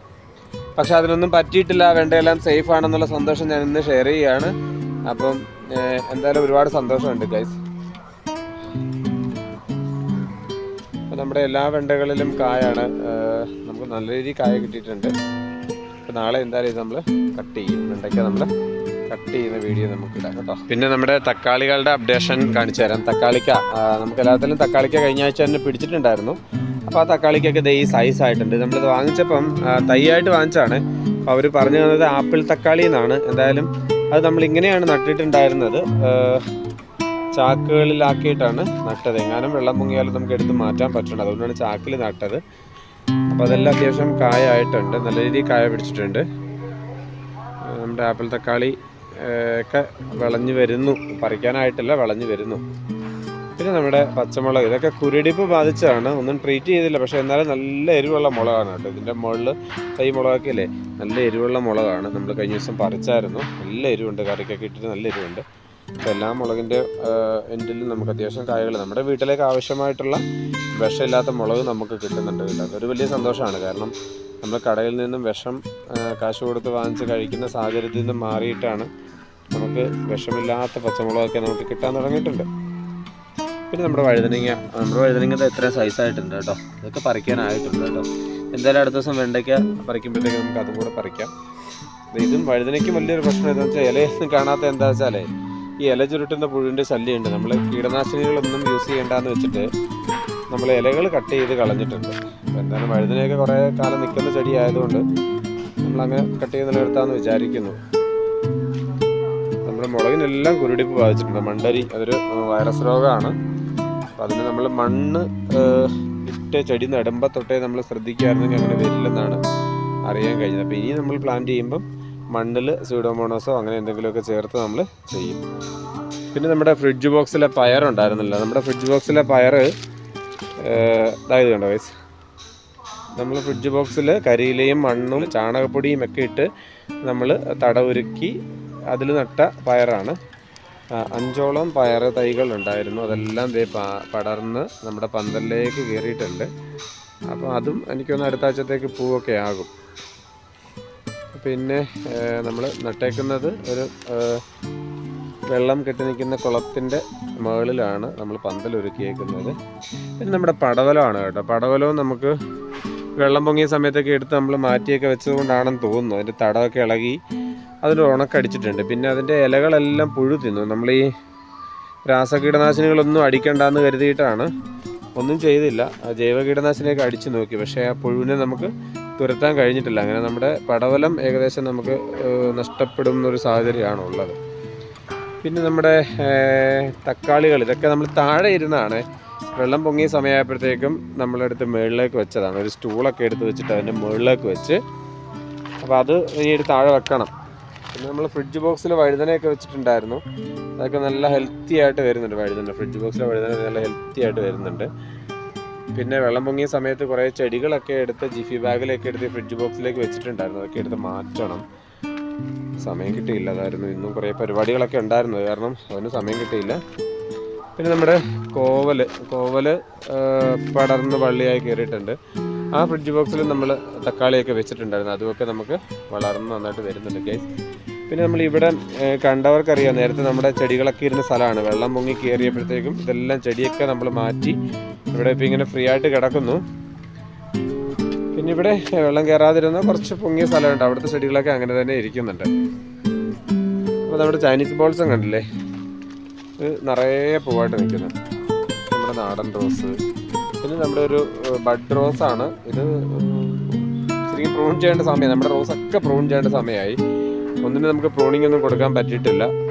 പക്ഷെ അതിനൊന്നും പറ്റിയിട്ടില്ല. വെണ്ടയെല്ലാം സേഫ് ആണെന്നുള്ള സന്തോഷം ഞാൻ ഇന്ന് ഷെയർ ചെയ്യുകയാണ്. അപ്പം എന്തായാലും ഒരുപാട് സന്തോഷമുണ്ട് ഗൈസ്. അപ്പം നമ്മുടെ എല്ലാ വെണ്ടകളിലും കായാണ്. നമുക്ക് നല്ല രീതിയിൽ കായ കിട്ടിയിട്ടുണ്ട്. അപ്പം നാളെ എന്തായാലും നമ്മൾ കട്ട് ചെയ്യും. വെണ്ടയ്ക്ക നമ്മൾ കട്ട് ചെയ്യുന്ന വീഡിയോ നമുക്ക് ഇടാം കേട്ടോ. പിന്നെ നമ്മുടെ തക്കാളികളുടെ അപ്ഡേഷൻ കാണിച്ചു തരാം. തക്കാളിക്ക നമുക്ക് എല്ലാത്തിലും തക്കാളിക്ക കഴിഞ്ഞ ആഴ്ച തന്നെ പിടിച്ചിട്ടുണ്ടായിരുന്നു. അപ്പോൾ ആ തക്കാളിക്കൊക്കെ ഈ സൈസ് ആയിട്ടുണ്ട്. നമ്മളിത് വാങ്ങിച്ചപ്പം തൈയായിട്ട് വാങ്ങിച്ചാണ്. അപ്പോൾ അവർ പറഞ്ഞു തന്നത് ആപ്പിൾ തക്കാളി എന്നാണ്. എന്തായാലും അത് നമ്മളിങ്ങനെയാണ് നട്ടിട്ടുണ്ടായിരുന്നത്. ചാക്കുകളിലാക്കിയിട്ടാണ് നട്ടത്. എങ്ങാനും വെള്ളം പൊങ്ങിയാലും നമുക്ക് എടുത്ത് മാറ്റാൻ പറ്റുന്നുണ്ട്. അതുകൊണ്ടാണ് ചാക്കിൽ നട്ടത്. അപ്പോൾ അതെല്ലാം അത്യാവശ്യം കായായിട്ടുണ്ട്. നല്ല രീതിയിൽ കായ പിടിച്ചിട്ടുണ്ട്. നമ്മുടെ ആപ്പിൾ തക്കാളി ഒക്കെ വിളഞ്ഞു വരുന്നു. പറിക്കാനായിട്ടില്ല, വിളഞ്ഞു വരുന്നു. പിന്നെ നമ്മുടെ പച്ചമുളക്, ഇതൊക്കെ കുരുടിപ്പ് ബാധിച്ചതാണ്. ഒന്നും ട്രീറ്റ് ചെയ്തില്ല. പക്ഷേ എന്നാലും നല്ല എരിവുള്ള മുളകാണ് കേട്ടോ. ഇതിൻ്റെ മുകളിൽ തൈ മുളകൊക്കെ അല്ലേ, നല്ല എരിവുള്ള മുളകാണ്. നമ്മൾ കഴിഞ്ഞ ദിവസം പറിച്ചായിരുന്നു. നല്ല എരിവുണ്ട്, കറിക്കൊക്കെ ഇട്ടിട്ട് നല്ല എരിവുണ്ട്. അപ്പോൾ എല്ലാ മുളകിൻ്റെ എൻഡിലും നമുക്ക് അത്യാവശ്യം കായകൾ, നമ്മുടെ വീട്ടിലേക്ക് ആവശ്യമായിട്ടുള്ള വിഷമില്ലാത്ത മുളക് നമുക്ക് കിട്ടുന്നുണ്ട്. അതൊരു വലിയ സന്തോഷമാണ്. കാരണം നമ്മൾ കടയിൽ നിന്നും വിഷം കാശ് കൊടുത്ത് വാങ്ങിച്ച് കഴിക്കുന്ന സാഹചര്യത്തിൽ നിന്ന് മാറിയിട്ടാണ് നമുക്ക് വിഷമില്ലാത്ത പച്ചമുളകൊക്കെ നമുക്ക് കിട്ടാൻ തുടങ്ങിയിട്ടുണ്ട്. പിന്നെ നമ്മുടെ വഴുതനങ്ങ എത്രയും സൈസായിട്ടുണ്ട് കേട്ടോ. ഇതൊക്കെ പറിക്കാനായിട്ടുണ്ട് കേട്ടോ. എന്തായാലും അടുത്ത ദിവസം വെണ്ടയ്ക്ക പറിക്കുമ്പോഴത്തേക്ക് നമുക്ക് അതും കൂടെ പറിക്കാം. ഇതും വഴുതനയ്ക്കും വലിയൊരു പ്രശ്നം എന്താണെന്ന് വെച്ചാൽ ഇലയൊന്നും കാണാത്ത എന്താ വെച്ചാലേ ഈ ഇല ചുരുട്ടുന്ന പുഴുവിൻ്റെ ശല്യമുണ്ട്. നമ്മൾ കീടനാശിനികളൊന്നും യൂസ് ചെയ്യേണ്ടെന്ന് വെച്ചിട്ട് നമ്മൾ ഇലകൾ കട്ട് ചെയ്ത് കളഞ്ഞിട്ടുണ്ട്. അപ്പോൾ എന്തായാലും വഴുതനയൊക്കെ കുറേ കാലം നിൽക്കുന്ന ചെടി ആയതുകൊണ്ട് നമ്മളങ്ങനെ കട്ട് ചെയ്ത് നിലനിർത്താമെന്ന് വിചാരിക്കുന്നു. നമ്മുടെ മുളകിനെല്ലാം കുരുടിപ്പ് ബാധിച്ചിട്ടുണ്ട്. മണ്ടരി അതൊരു വൈറസ് രോഗമാണ്. അപ്പോൾ അതിന് നമ്മൾ മണ്ണ് ഇട്ട് ചെടി നടുമ്പോൾ തൊട്ടേ നമ്മൾ ശ്രദ്ധിക്കുകയായിരുന്നെങ്കിൽ അങ്ങനെ വരില്ലെന്നാണ് അറിയാൻ കഴിഞ്ഞത്. അപ്പോൾ ഇനി നമ്മൾ പ്ലാന്റ് ചെയ്യുമ്പം മണ്ണിൽ സ്യൂഡോമോണോസോ അങ്ങനെ എന്തെങ്കിലുമൊക്കെ ചേർത്ത് നമ്മൾ ചെയ്യും. പിന്നെ നമ്മുടെ ഫ്രിഡ്ജ് ബോക്സിലെ പയറുണ്ടായിരുന്നില്ല. നമ്മുടെ ഫ്രിഡ്ജ് ബോക്സിലെ പയർ ഇതായത് കണ്ടോ ഗൈസ്, നമ്മൾ ഫ്രിഡ്ജ് ബോക്സിൽ കരിയിലയും മണ്ണും ചാണകപ്പൊടിയും ഒക്കെ ഇട്ട് നമ്മൾ തടവൊരുക്കി അതിൽ നട്ട പയറാണ്. 5ഓളം പയർ തൈകൾ ഉണ്ടായിരുന്നു. അതെല്ലാം പടർന്ന് നമ്മുടെ പന്തലിലേക്ക് കയറിയിട്ടുണ്ട്. അപ്പോൾ അതും എനിക്കൊന്ന് അടുത്ത ആഴ്ചത്തേക്ക് പൂവൊക്കെ ആകും. പിന്നെ നമ്മൾ നട്ടേക്കുന്നത് ഒരു വെള്ളം കെട്ടി നിൽക്കുന്ന കുളത്തിൻ്റെ മുകളിലാണ് നമ്മൾ പന്തലൊരുക്കിയേക്കുന്നത്. പിന്നെ നമ്മുടെ പടവലമാണ് കേട്ടോ. പടവലവും നമുക്ക് വെള്ളം പൊങ്ങിയ സമയത്തൊക്കെ എടുത്ത് നമ്മൾ മാറ്റിയൊക്കെ വെച്ചതുകൊണ്ടാണെന്ന് തോന്നുന്നു. അതിൻ്റെ തടമൊക്കെ ഇളകി അതിൻ്റെ ഉണക്കടിച്ചിട്ടുണ്ട്. പിന്നെ അതിൻ്റെ ഇലകളെല്ലാം പുഴു തിന്നു. നമ്മൾ ഈ രാസകീടനാശിനികളൊന്നും അടിക്കണ്ടെന്ന് കരുതിയിട്ടാണ് ഒന്നും ചെയ്തില്ല. ജൈവ കീടനാശിനിയൊക്കെ അടിച്ചു നോക്കി, പക്ഷേ ആ പുഴുവിനെ നമുക്ക് തുരത്താൻ കഴിഞ്ഞിട്ടില്ല. അങ്ങനെ നമ്മുടെ പടവലം ഏകദേശം നമുക്ക് നഷ്ടപ്പെടുന്നൊരു സാഹചര്യമാണുള്ളത്. പിന്നെ നമ്മുടെ തക്കാളികൾ ഇതൊക്കെ നമ്മൾ താഴെ ഇരുന്നാണ്. വെള്ളം പൊങ്ങിയ സമയമായപ്പോഴത്തേക്കും നമ്മളെടുത്ത് മുകളിലേക്ക് വെച്ചതാണ്. ഒരു സ്റ്റൂളൊക്കെ എടുത്ത് വെച്ചിട്ട് അതിൻ്റെ മുകളിലേക്ക് വെച്ച്, അപ്പോൾ അത് ഇനി താഴെ വെക്കണം. പിന്നെ നമ്മൾ ഫ്രിഡ്ജ് ബോക്സിൽ വഴുതനയൊക്കെ വെച്ചിട്ടുണ്ടായിരുന്നു. അതൊക്കെ നല്ല ഹെൽത്തി ആയിട്ട് വരുന്നുണ്ട്. ഫ്രിഡ്ജ് ബോക്സിലെ വഴുതന നല്ല ഹെൽത്തി ആയിട്ട് വരുന്നുണ്ട്. പിന്നെ വെള്ളം പൊങ്ങിയ സമയത്ത് കുറേ ചെടികളൊക്കെ എടുത്ത് ജിഫി ബാഗിലൊക്കെ എടുത്ത് ഫ്രിഡ്ജ് ബോക്സിലേക്ക് വെച്ചിട്ടുണ്ടായിരുന്നു. അതൊക്കെ എടുത്ത് മാറ്റണം. സമയം കിട്ടിയില്ല. അതായിരുന്നു ഇന്നും കുറേ പരിപാടികളൊക്കെ ഉണ്ടായിരുന്നു, കാരണം അതിന് സമയം കിട്ടിയില്ല. പിന്നെ നമ്മുടെ കോവൽ പടർന്ന് വള്ളിയായി കയറിയിട്ടുണ്ട്. ആ ഫ്രിഡ്ജ് ബോക്സിൽ നമ്മൾ തക്കാളിയൊക്കെ വെച്ചിട്ടുണ്ടായിരുന്നു. അതുമൊക്കെ നമുക്ക് വളർന്ന് നന്നായിട്ട് വരുന്നുണ്ട് ഗൈസ്. പിന്നെ നമ്മൾ ഇവിടെ കണ്ടവർക്കറിയാം, നേരത്തെ നമ്മുടെ ചെടികളൊക്കെ ഇരുന്ന സ്ഥലമാണ്. വെള്ളം പൊങ്ങി കയറിയപ്പോഴത്തേക്കും ഇതെല്ലാം ചെടിയൊക്കെ നമ്മൾ മാറ്റി ഇവിടെ ഇപ്പോൾ ഇങ്ങനെ ഫ്രീ ആയിട്ട് കിടക്കുന്നു. പിന്നെ ഇവിടെ വെള്ളം കയറാതിരുന്ന കുറച്ച് പൊങ്ങിയ സ്ഥലമുണ്ട്. അവിടുത്തെ ചെടികളൊക്കെ അങ്ങനെ തന്നെ ഇരിക്കുന്നുണ്ട്. അപ്പോൾ നമ്മുടെ ചൈനീസ് ബോൾസും കണ്ടില്ലേ, ഇത് നിറയെ പൂവായിട്ട് നിൽക്കുന്നത് നമ്മുടെ നാടൻ റോസ്. പിന്നെ നമ്മുടെ ഒരു ബഡ് റോസാണ് ഇത്. ശരിക്കും പ്രൂൺ ചെയ്യേണ്ട സമയം, നമ്മുടെ റോസൊക്കെ പ്രൂൺ ചെയ്യേണ്ട സമയമായി. ഒന്നിനും നമുക്ക് പ്രൂണിംഗ് ഒന്നും കൊടുക്കാൻ പറ്റിയിട്ടില്ല.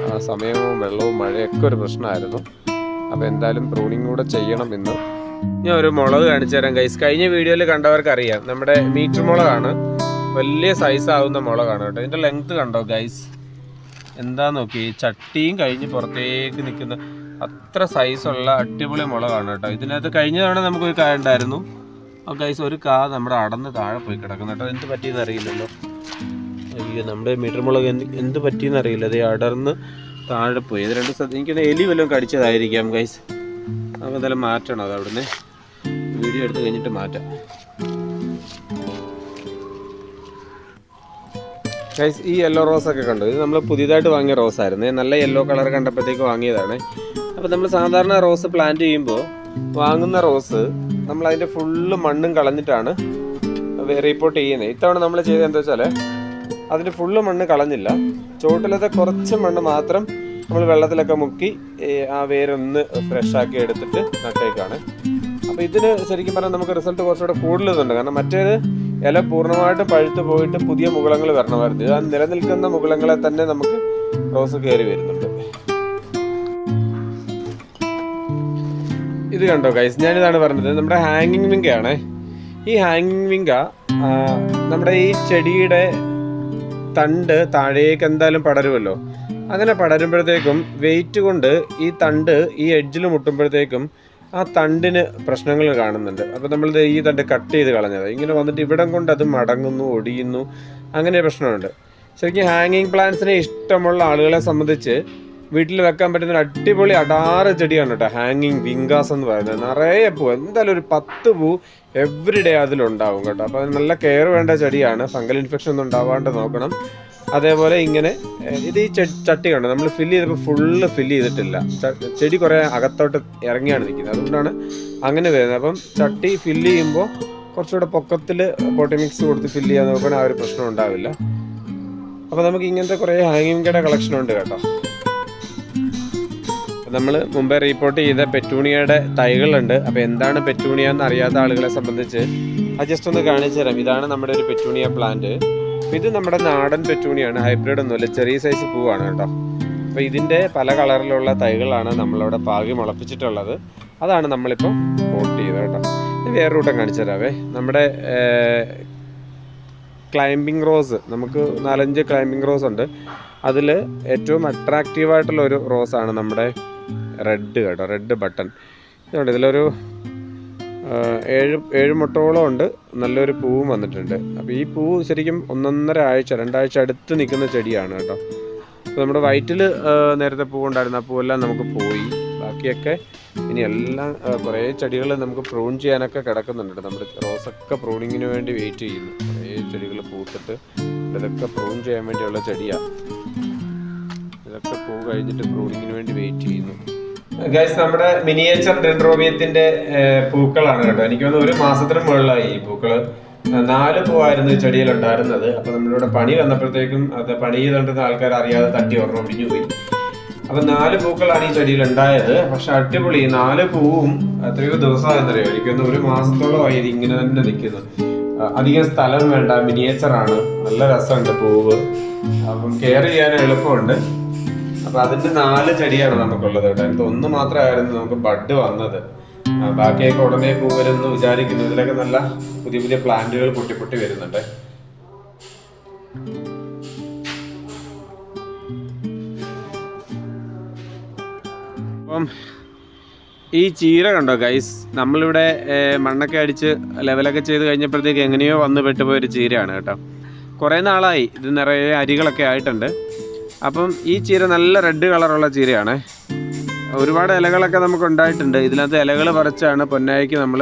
സമയവും വെള്ളവും മഴയൊക്കെ ഒരു പ്രശ്നമായിരുന്നു. അപ്പോൾ എന്തായാലും പ്രൂണിങ് കൂടെ ചെയ്യണം ഇന്ന്. ഞാൻ ഒരു മുളക് കാണിച്ചു തരാം ഗൈസ്. കഴിഞ്ഞ വീഡിയോയിൽ കണ്ടവർക്ക് അറിയാം, നമ്മുടെ മീറ്റർ മുളകാണ്. വലിയ സൈസാവുന്ന മുളകാണ് കേട്ടോ. ഇതിൻ്റെ ലെങ്ത്ത് കണ്ടോ ഗൈസ്, എന്താ നോക്കി. ചട്ടിയും കഴിഞ്ഞ് പുറത്തേക്ക് നിൽക്കുന്ന അത്ര സൈസുള്ള അടിപൊളി മുളകാണ് കേട്ടോ. ഇതിനകത്ത് കഴിഞ്ഞ തവണ നമുക്കൊരു കായ ഉണ്ടായിരുന്നു. ആ ഗൈസ് ഒരു കാ നമ്മുടെ അടന്ന് താഴെ പോയി കിടക്കുന്നു കേട്ടോ. എന്ത് പറ്റിയെന്ന് അറിയില്ലല്ലോ. അയ്യോ, നമ്മുടെ മീറ്റർ മുളക് എന്ത് പറ്റിയെന്ന് അറിയില്ല. അത് അടർന്ന് താഴെ പോയി. ഇത് രണ്ട് എനിക്കൊന്ന് എലി വല്ലതും കടിച്ചതായിരിക്കാം ഗൈസ്. നമുക്ക് എന്തായാലും മാറ്റണം. അത് അവിടുന്ന് വീഡിയോ എടുത്ത് കഴിഞ്ഞിട്ട് മാറ്റാം ഗൈസ്. ഈ യെല്ലോ റോസൊക്കെ കണ്ടു. ഇത് നമ്മൾ പുതിയതായിട്ട് വാങ്ങിയ റോസായിരുന്നു. നല്ല യെല്ലോ കളർ കണ്ടപ്പോഴത്തേക്ക് വാങ്ങിയതാണ്. അപ്പോൾ നമ്മൾ സാധാരണ റോസ് പ്ലാന്റ് ചെയ്യുമ്പോൾ വാങ്ങുന്ന റോസ് നമ്മൾ അതിൻ്റെ ഫുള്ള് മണ്ണും കളഞ്ഞിട്ടാണ് റീപ്പോർട്ട് ചെയ്യുന്നത്. ഇത്തവണ നമ്മൾ ചെയ്തത് എന്താ വെച്ചാൽ അതിൻ്റെ ഫുള്ള് മണ്ണ് കളഞ്ഞില്ല. ചോട്ടിലത്തെ കുറച്ച് മണ്ണ് മാത്രം നമ്മൾ വെള്ളത്തിലൊക്കെ മുക്കി ആ വേരൊന്ന് ഫ്രഷാക്കി എടുത്തിട്ട് നട്ടേക്കാണ്. അപ്പോൾ ഇതിന് ശരിക്കും പറഞ്ഞാൽ നമുക്ക് റിസൾട്ട് കുറച്ചുകൂടെ കൂടുതലുണ്ട്. കാരണം മറ്റേത് ഇല പൂർണ്ണമായിട്ട് പഴുത്ത് പോയിട്ട് പുതിയ മുകുളങ്ങൾ വരണമായിരുന്നു. ആ നിലനിൽക്കുന്ന മുകുളങ്ങളെ തന്നെ നമുക്ക് റോസ് കയറി വരുന്നുണ്ട്. ഇത് കണ്ടോ ഗൈസ്, ഞാനിതാണ് പറഞ്ഞത്, നമ്മുടെ ഹാങ്ങിങ് വിങ്കയാണ്. ഈ ഹാങ്ങിങ് വിങ്ക നമ്മുടെ ഈ ചെടിയുടെ തണ്ട് താഴേക്ക് എന്തായാലും പടരുമല്ലോ. അങ്ങനെ പടരുമ്പോഴത്തേക്കും വെയിറ്റ് കൊണ്ട് ഈ തണ്ട് ഈ എഡ്ജിൽ മുട്ടുമ്പോഴത്തേക്കും ആ തണ്ടിന് പ്രശ്നങ്ങൾ കാണുന്നുണ്ട്. അപ്പോൾ നമ്മളിത് ഈ തണ്ട് കട്ട് ചെയ്ത് കളഞ്ഞത് ഇങ്ങനെ വന്നിട്ട് ഇവിടം കൊണ്ട് അത് മടങ്ങുന്നു, ഒടിയുന്നു, അങ്ങനെ പ്രശ്നമുണ്ട്. ശരിക്കും ഹാങ്ങിങ് പ്ലാന്റ്സിനെ ഇഷ്ടമുള്ള ആളുകളെ സംബന്ധിച്ച് വീട്ടിൽ വെക്കാൻ പറ്റുന്ന ഒരു അടിപൊളി അടാറ് ചെടിയാണ് കേട്ടോ ഹാങ്ങിങ് വിങ്കാസ് എന്ന് പറയുന്നത്. നിറയെ പൂ, എന്തായാലും ഒരു 10 പൂ എവറി ഡേ അതിലുണ്ടാവും കേട്ടോ. അപ്പോൾ അത് നല്ല കെയർ വേണ്ട ചെടിയാണ്. ഫംഗൽ ഇൻഫെക്ഷൻ ഒന്നും ഉണ്ടാവാണ്ട് നോക്കണം. അതേപോലെ ഇങ്ങനെ ഇത് ഈ ചട്ടി കണ്ടോ, നമ്മൾ ഫില്ല് ചെയ്തപ്പോൾ ഫുള്ള് ഫില്ല് ചെയ്തിട്ടില്ല. ചെടി കുറേ അകത്തോട്ട് ഇറങ്ങിയാണ് നിൽക്കുന്നത്, അതുകൊണ്ടാണ് അങ്ങനെ വരുന്നത്. അപ്പം ചട്ടി ഫില്ല് ചെയ്യുമ്പോൾ കുറച്ചുകൂടെ പൊക്കത്തിൽ പോട്ടി മിക്സ് കൊടുത്ത് ഫില്ല് ചെയ്യാൻ നോക്കുകയാണെങ്കിൽ ആ ഒരു പ്രശ്നം ഉണ്ടാവില്ല. അപ്പോൾ നമുക്ക് ഇങ്ങനത്തെ കുറേ ഹാങ്ങിങ്ങിയുടെ കളക്ഷൻ ഉണ്ട് കേട്ടോ. നമ്മൾ മുമ്പേ റിപ്പോർട്ട് ചെയ്ത പെറ്റൂണിയയുടെ തൈകളുണ്ട്. അപ്പോൾ എന്താണ് പെറ്റൂണിയ എന്ന് അറിയാത്ത ആളുകളെ സംബന്ധിച്ച് അത് ജസ്റ്റ് ഒന്ന് കാണിച്ചു തരാം. ഇതാണ് നമ്മുടെ ഒരു പെറ്റൂണിയ പ്ലാന്റ്. ഇത് നമ്മുടെ നാടൻ പെറ്റൂണിയാണ്, ഹൈബ്രിഡ് ഒന്നുമില്ല, ചെറിയ സൈസ് പൂവാണ് കേട്ടോ. അപ്പോൾ ഇതിൻ്റെ പല കളറിലുള്ള തൈകളാണ് നമ്മളിവിടെ പാകി മുളപ്പിച്ചിട്ടുള്ളത്. അതാണ് നമ്മളിപ്പോൾ പോട്ട് ചെയ്തത് കേട്ടോ. ഇത് വേറെ റൂട്ടം കാണിച്ചു തരാവേ. നമ്മുടെ ക്ലൈംബിംഗ് റോസ്, നമുക്ക് 4-5 ക്ലൈംബിംഗ് റോസ് ഉണ്ട്. അതിൽ ഏറ്റവും അട്രാക്റ്റീവായിട്ടുള്ള ഒരു റോസാണ് നമ്മുടെ റെഡ് കേട്ടോ, റെഡ് ബട്ടൺ. ഇതുണ്ട്, ഇതിലൊരു 7 മുട്ടോളം ഉണ്ട്. നല്ലൊരു പൂവും വന്നിട്ടുണ്ട്. അപ്പോൾ ഈ പൂവ് ശരിക്കും 1.5 ആഴ്ച 2 ആഴ്ച അടുത്ത് നിൽക്കുന്ന ചെടിയാണ് കേട്ടോ. അപ്പോൾ നമ്മുടെ വയറ്റിൽ നേരത്തെ പൂവുണ്ടായിരുന്നു, ആ പൂവെല്ലാം നമുക്ക് പോയി. ബാക്കിയൊക്കെ ഇനി എല്ലാം കുറേ ചെടികൾ നമുക്ക് പ്രൂൺ ചെയ്യാനൊക്കെ കിടക്കുന്നുണ്ട്. നമ്മുടെ റോസൊക്കെ പ്രൂണിങ്ങിന് വേണ്ടി വെയിറ്റ് ചെയ്യുന്നു. കുറേ ചെടികൾ പൂത്തിട്ട് ഇതൊക്കെ പ്രൂൺ ചെയ്യാൻ വേണ്ടിയുള്ള ചെടിയാണ്. ഇതൊക്കെ പൂ കഴിഞ്ഞിട്ട് പ്രൂണിങ്ങിന് വേണ്ടി വെയിറ്റ് ചെയ്യുന്നു. ഗൈസ്, നമ്മുടെ മിനിയേച്ചർ ഡെൻഡ്രോബിയത്തിന്റെ പൂക്കളാണ് കേട്ടോ. എനിക്ക് തോന്നുന്നു 1 മാസത്തിന് മുകളിലായി ഈ പൂക്കള്. 4 പൂവായിരുന്നു ഈ ചെടിയിൽ ഉണ്ടായിരുന്നത്. അപ്പൊ നമ്മളിവിടെ പണി വന്നപ്പോഴത്തേക്കും അത് പണി ചെയ്തുകൊണ്ടിരുന്ന ആൾക്കാർ അറിയാതെ തട്ടി ഒടിഞ്ഞു പോയി. അപ്പൊ 4 പൂക്കളാണ് ഈ ചെടിയിൽ ഉണ്ടായത്. പക്ഷെ അടിപൊളി 4 പൂവും എത്രയോ ദിവസമായെന്നറിയോ, എനിക്കൊന്ന് 1 മാസത്തോളമായി ഇത് ഇങ്ങനെ തന്നെ നിൽക്കുന്നു. അധികം സ്ഥലം വേണ്ട, മിനിയേച്ചറാണ്, നല്ല രസമുണ്ട് പൂവ്, അപ്പം കെയർ ചെയ്യാൻ എളുപ്പമുണ്ട്. അപ്പൊ അതിന്റെ 4 ചെടിയാണ് നമുക്കുള്ളത് കേട്ടോ. എനിക്ക് 1 മാത്രമായിരുന്നു നമുക്ക് ബഡ് വന്നത്. ബാക്കിയൊക്കെ ഉടനെ പൂ വരുമെന്ന് വിചാരിക്കുന്നു. ഇതിലൊക്കെ നല്ല പുതിയ പുതിയ പ്ലാന്റുകൾ പൊട്ടി വരുന്നുണ്ട്. അപ്പം ഈ ചീര കണ്ടോ ഗൈസ്, നമ്മളിവിടെ മണ്ണൊക്കെ അടിച്ച് ലെവലൊക്കെ ചെയ്ത് കഴിഞ്ഞപ്പോഴത്തേക്ക് എങ്ങനെയോ വന്ന് പെട്ടുപോയൊരു ചീരയാണ് കേട്ടോ. കുറേ നാളായി ഇത് നിറയെ അരികളൊക്കെ ആയിട്ടുണ്ട്. അപ്പം ഈ ചീര നല്ല റെഡ് കളറുള്ള ചീരയാണ്. ഒരുപാട് ഇലകളൊക്കെ നമുക്ക് ഉണ്ടായിട്ടുണ്ട്. ഇതിനകത്ത് ഇലകൾ പറിച്ചാണ് പൊന്നായിക്ക് നമ്മൾ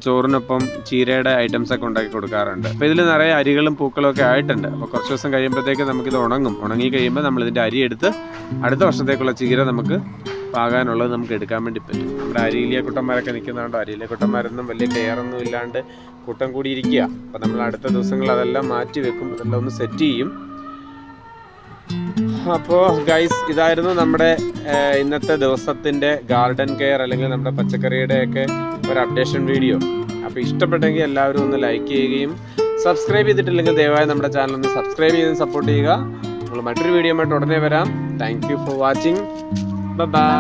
ചോറിനൊപ്പം ചീരയുടെ ഐറ്റംസൊക്കെ ഉണ്ടാക്കി കൊടുക്കാറുണ്ട്. അപ്പോൾ ഇതിൽ നിറയെ അരികളും പൂക്കളും ഒക്കെ ആയിട്ടുണ്ട്. അപ്പോൾ കുറച്ച് ദിവസം കഴിയുമ്പോഴത്തേക്ക് നമുക്കിത് ഉണങ്ങി കഴിയുമ്പോൾ നമ്മളിതിൻ്റെ അരി എടുത്ത് അടുത്ത വർഷത്തേക്കുള്ള ചീര നമുക്ക് പാകാനുള്ളത് നമുക്ക് എടുക്കാൻ വേണ്ടി പറ്റും. നമ്മുടെ അരിയിലെ കുട്ടന്മാരൊക്കെ നിൽക്കുന്നതുകൊണ്ടോ, അരിയിലെ കുട്ടന്മാരൊന്നും വലിയ കെയറൊന്നും ഇല്ലാണ്ട് കൂട്ടം കൂടിയിരിക്കുക. അപ്പോൾ നമ്മൾ അടുത്ത ദിവസങ്ങളിൽ അതെല്ലാം മാറ്റി വെക്കും, അതെല്ലാം ഒന്ന് സെറ്റ് ചെയ്യും. അപ്പോൾ ഗൈസ്, ഇതായിരുന്നു നമ്മുടെ ഇന്നത്തെ ദിവസത്തിൻ്റെ ഗാർഡൻ കെയർ അല്ലെങ്കിൽ നമ്മുടെ പച്ചക്കറിയുടെയൊക്കെ ഒരു അപ്ഡേഷൻ വീഡിയോ. അപ്പോൾ ഇഷ്ടപ്പെട്ടെങ്കിൽ എല്ലാവരും ഒന്ന് ലൈക്ക് ചെയ്യുകയും സബ്സ്ക്രൈബ് ചെയ്തിട്ടില്ലെങ്കിൽ ദയവായി നമ്മുടെ ചാനൽ ഒന്ന് സബ്സ്ക്രൈബ് ചെയ്ത് സപ്പോർട്ട് ചെയ്യുക. നമ്മൾ മറ്റൊരു വീഡിയോ ആയിട്ട് ഉടനെ വരാം. Thank you for watching. By.